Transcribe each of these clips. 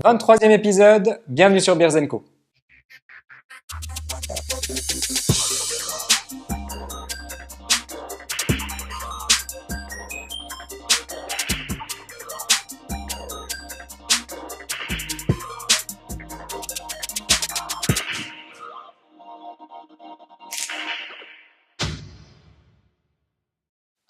23e épisode, bienvenue sur Beers & Co.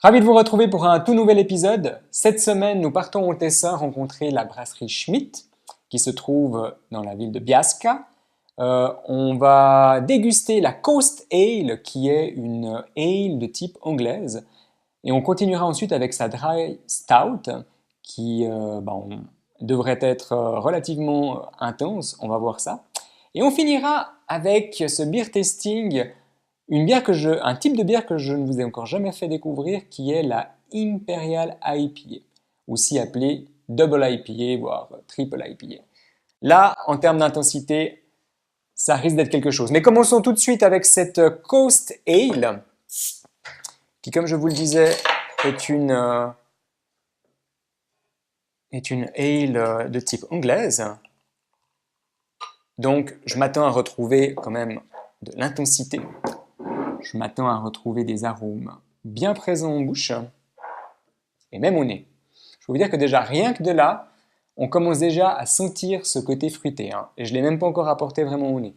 Ravi de vous retrouver pour un tout nouvel épisode. Cette semaine, nous partons au Tessin rencontrer la brasserie Schmidt, qui se trouve dans la ville de Biasca. On va déguster la Coast Ale, qui est une ale de type anglaise. Et on continuera ensuite avec sa Dry Stout, qui devrait être relativement intense, on va voir ça. Et on finira avec ce beer tasting, un type de bière que je ne vous ai encore jamais fait découvrir, qui est la Imperial IPA, aussi appelée Double IPA, voire Triple IPA. Là, en termes d'intensité, ça risque d'être quelque chose. Mais commençons tout de suite avec cette Coast Ale, qui, comme je vous le disais, est une ale de type anglaise. Donc, je m'attends à retrouver quand même de l'intensité. Je m'attends à retrouver des arômes bien présents en bouche et même au nez. Je peux vous dire que déjà, rien que de là, on commence déjà à sentir ce côté fruité. Et je ne l'ai même pas encore apporté vraiment au nez.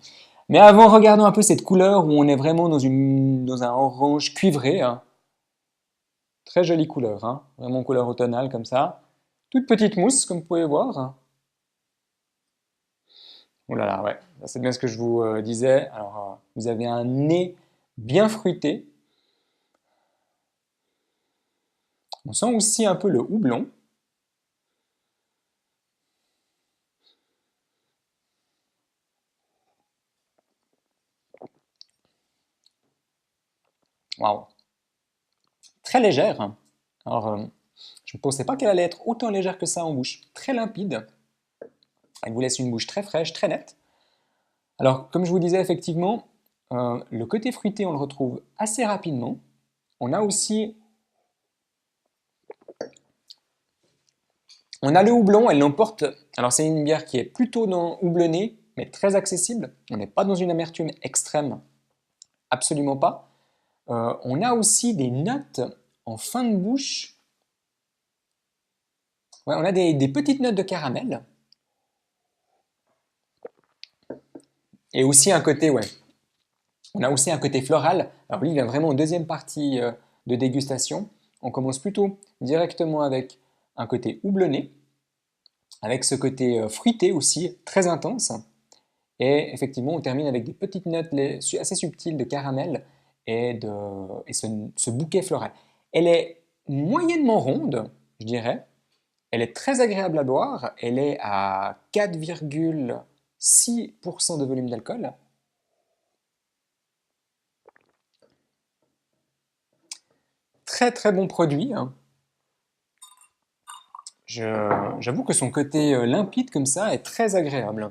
Mais avant, regardons un peu cette couleur où on est vraiment dans un orange cuivré. Très jolie couleur, vraiment couleur automnale comme ça. Toute petite mousse, comme vous pouvez voir. Oh là là, ouais, c'est bien ce que je vous disais. Alors, vous avez un nez bien fruité. On sent aussi un peu le houblon. Waouh! Très légère. Alors, je ne pensais pas qu'elle allait être autant légère que ça en bouche. Très limpide. Elle vous laisse une bouche très fraîche, très nette. Alors, comme je vous disais, effectivement, le côté fruité, on le retrouve assez rapidement. On a le houblon, elle l'emporte. Alors, c'est une bière qui est plutôt houblonnée, mais très accessible. On n'est pas dans une amertume extrême, absolument pas. On a aussi des notes en fin de bouche. Ouais, on a des petites notes de caramel. Et aussi un côté, ouais. On a aussi un côté floral. Alors lui, il vient vraiment en deuxième partie de dégustation. On commence plutôt directement avec un côté houblonné, avec ce côté fruité aussi, très intense. Et effectivement, on termine avec des petites notes assez subtiles de caramel et ce bouquet floral. Elle est moyennement ronde, je dirais. Elle est très agréable à boire. Elle est à 4,6% de volume d'alcool. Très très bon produit. J'avoue que son côté limpide comme ça est très agréable.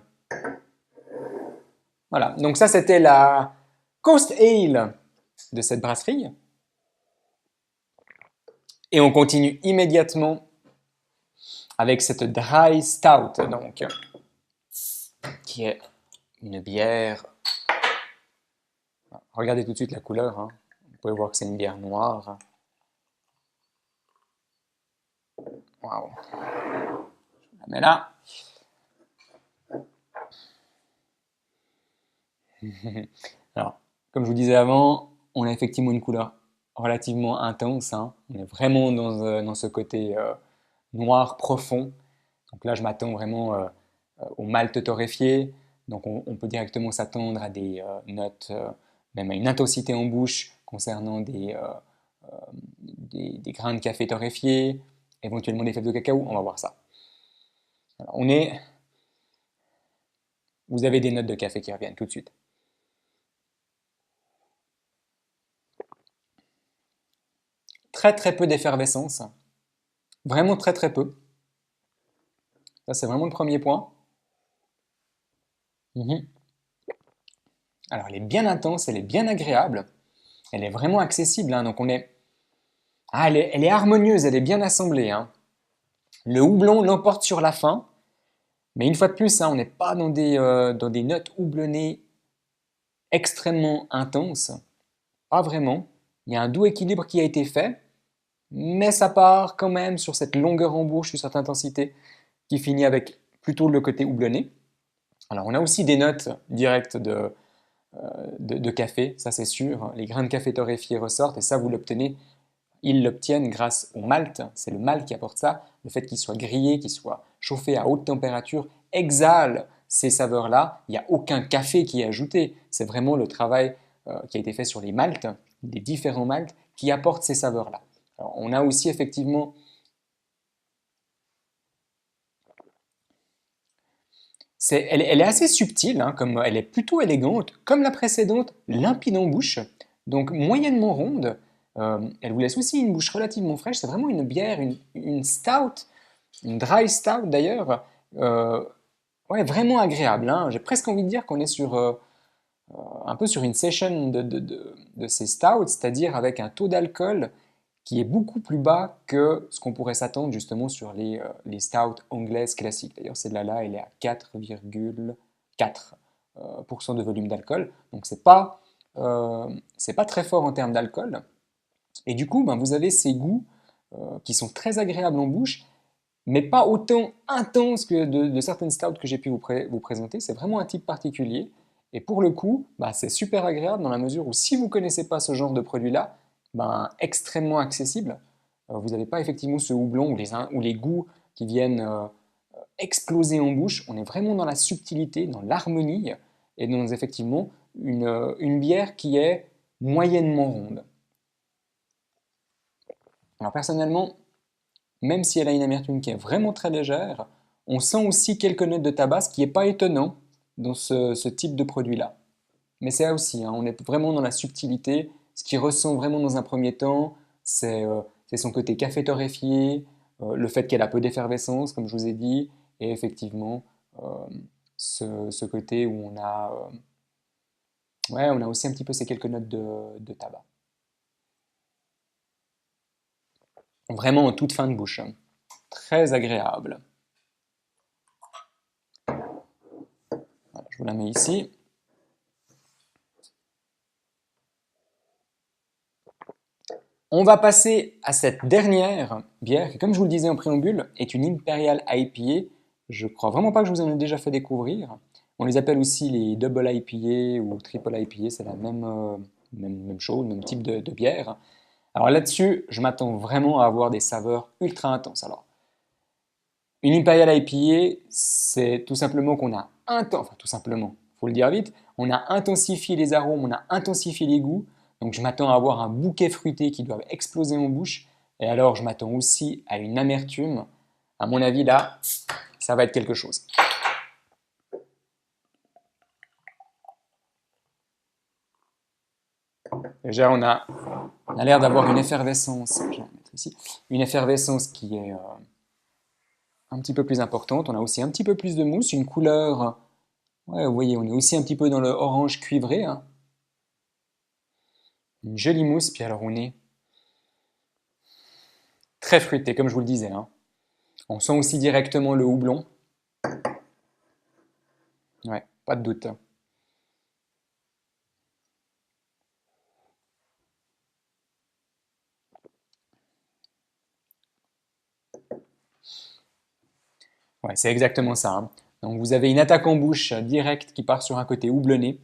Voilà, donc ça c'était la Coast Ale de cette brasserie. Et on continue immédiatement avec cette Dry Stout, donc, qui est une bière. Regardez tout de suite la couleur. Vous pouvez voir que c'est une bière noire. Waouh! Je la mets là. Alors, comme je vous disais avant, on a effectivement une couleur relativement intense. On est vraiment dans ce côté noir profond. Donc là, je m'attends vraiment au malt torréfié. Donc on peut directement s'attendre à des notes, même à une intensité en bouche concernant des grains de café torréfiés, éventuellement des fèves de cacao. On va voir ça. Alors, vous avez des notes de café qui reviennent tout de suite. Très très peu d'effervescence. Vraiment très très peu. Ça, c'est vraiment le premier point. Mhm. Alors, elle est bien intense, elle est bien agréable. Elle est vraiment accessible. Donc, elle est harmonieuse, elle est bien assemblée. Le houblon l'emporte sur la fin. Mais une fois de plus, hein, on n'est pas dans des notes houblonnées extrêmement intenses. Pas vraiment. Il y a un doux équilibre qui a été fait, mais ça part quand même sur cette longueur en bouche, sur cette intensité, qui finit avec plutôt le côté houblonné. Alors on a aussi des notes directes de café, ça c'est sûr. Les grains de café torréfiés ressortent et ça vous l'obtenez. Ils l'obtiennent grâce au malt, c'est le malt qui apporte ça. Le fait qu'il soit grillé, qu'il soit chauffé à haute température, exhale ces saveurs-là. Il n'y a aucun café qui est ajouté. C'est vraiment le travail qui a été fait sur les maltes, les différents maltes, qui apportent ces saveurs-là. Alors, on a aussi effectivement elle est assez subtile, hein, comme, elle est plutôt élégante, comme la précédente, limpide en bouche, donc moyennement ronde. Elle vous laisse aussi une bouche relativement fraîche. C'est vraiment une bière, une stout, une dry stout d'ailleurs, ouais, vraiment agréable, hein. J'ai presque envie de dire qu'on est sur, un peu sur une session de ces stouts, c'est-à-dire avec un taux d'alcool qui est beaucoup plus bas que ce qu'on pourrait s'attendre justement sur les stouts anglaises classiques. D'ailleurs, celle-là, elle est à 4,4% de volume d'alcool. Donc, c'est pas très fort en termes d'alcool. Et du coup, ben, vous avez ces goûts qui sont très agréables en bouche, mais pas autant intenses que de certaines stouts que j'ai pu vous présenter. C'est vraiment un type particulier. Et pour le coup, bah, c'est super agréable dans la mesure où si vous ne connaissez pas ce genre de produit-là, ben, extrêmement accessible. Vous n'avez pas effectivement ce houblon ou les goûts qui viennent exploser en bouche. On est vraiment dans la subtilité, dans l'harmonie et dans effectivement une bière qui est moyennement ronde. Alors personnellement, même si elle a une amertume qui est vraiment très légère, on sent aussi quelques notes de tabac, ce qui n'est pas étonnant dans ce type de produit-là. Mais c'est là aussi, hein, on est vraiment dans la subtilité. Ce qui ressent vraiment dans un premier temps, c'est son côté café torréfié, le fait qu'elle a peu d'effervescence, comme je vous ai dit, et effectivement euh, ce côté où ouais, on a aussi un petit peu ces quelques notes de tabac. Vraiment en toute fin de bouche, hein. Très agréable. Voilà, je vous la mets ici. On va passer à cette dernière bière qui, comme je vous le disais en préambule, est une Imperial IPA. Je crois vraiment pas que je vous en ai déjà fait découvrir. On les appelle aussi les Double IPA ou Triple IPA, c'est la même chose, même type de bière. Alors là-dessus, je m'attends vraiment à avoir des saveurs ultra intenses. Alors, une Imperial IPA, c'est tout simplement qu'on a enfin tout simplement, faut le dire vite, on a intensifié les arômes, on a intensifié les goûts. Donc je m'attends à avoir un bouquet fruité qui doit exploser en bouche. Et alors je m'attends aussi à une amertume. À mon avis là, ça va être quelque chose. Déjà on a l'air d'avoir une effervescence, je vais la mettre ici, une effervescence qui est un petit peu plus importante. On a aussi un petit peu plus de mousse, une couleur, ouais, vous voyez, on est aussi un petit peu dans le orange cuivré, hein. Une jolie mousse, puis alors on est très fruité, comme je vous le disais, hein. On sent aussi directement le houblon. Ouais, pas de doute. Ouais, c'est exactement ça, hein. Donc vous avez une attaque en bouche directe qui part sur un côté houblonné.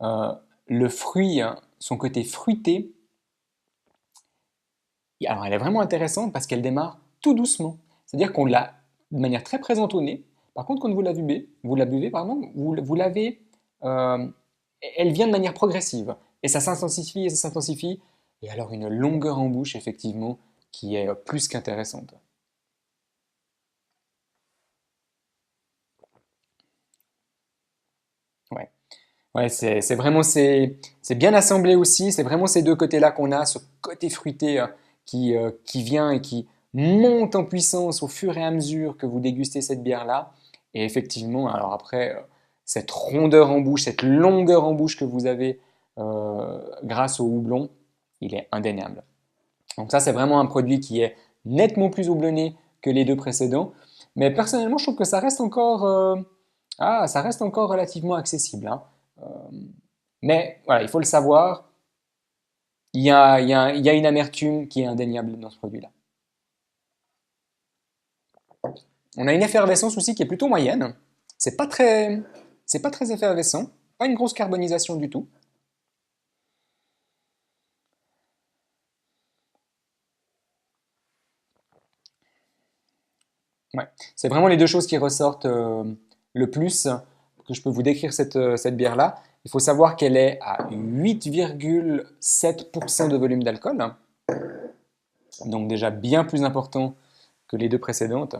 Euh, le fruit, hein, son côté fruité, alors elle est vraiment intéressante parce qu'elle démarre tout doucement. C'est-à-dire qu'on l'a de manière très présente au nez. Par contre, quand vous la buvez, pardon, vous l'avez, euh, elle vient de manière progressive. Et ça s'intensifie et ça s'intensifie. Et alors une longueur en bouche, effectivement, qui est plus qu'intéressante. Ouais. Ouais, c'est vraiment c'est bien assemblé aussi. C'est vraiment ces deux côtés-là qu'on a, ce côté fruité qui vient et qui monte en puissance au fur et à mesure que vous dégustez cette bière-là. Et effectivement, alors après, cette rondeur en bouche, cette longueur en bouche que vous avez grâce au houblon, il est indéniable. Donc ça, c'est vraiment un produit qui est nettement plus houblonné que les deux précédents. Mais personnellement, je trouve que ça reste encore relativement accessible, hein. Euh, mais voilà, il faut le savoir, il y a une amertume qui est indéniable dans ce produit-là. On a une effervescence aussi qui est plutôt moyenne. C'est pas très, c'est pas très effervescent, pas une grosse carbonisation du tout. Ouais. C'est vraiment les deux choses qui ressortent le plus que je peux vous décrire cette bière-là. Il faut savoir qu'elle est à 8,7% de volume d'alcool, donc déjà bien plus important que les deux précédentes.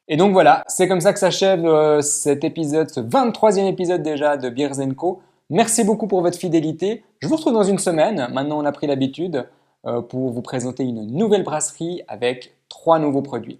Et donc voilà, c'est comme ça que s'achève cet épisode, ce 23e épisode déjà de Beers Co. Merci beaucoup pour votre fidélité. Je vous retrouve dans une semaine, maintenant on a pris l'habitude, pour vous présenter une nouvelle brasserie avec 3 nouveaux produits.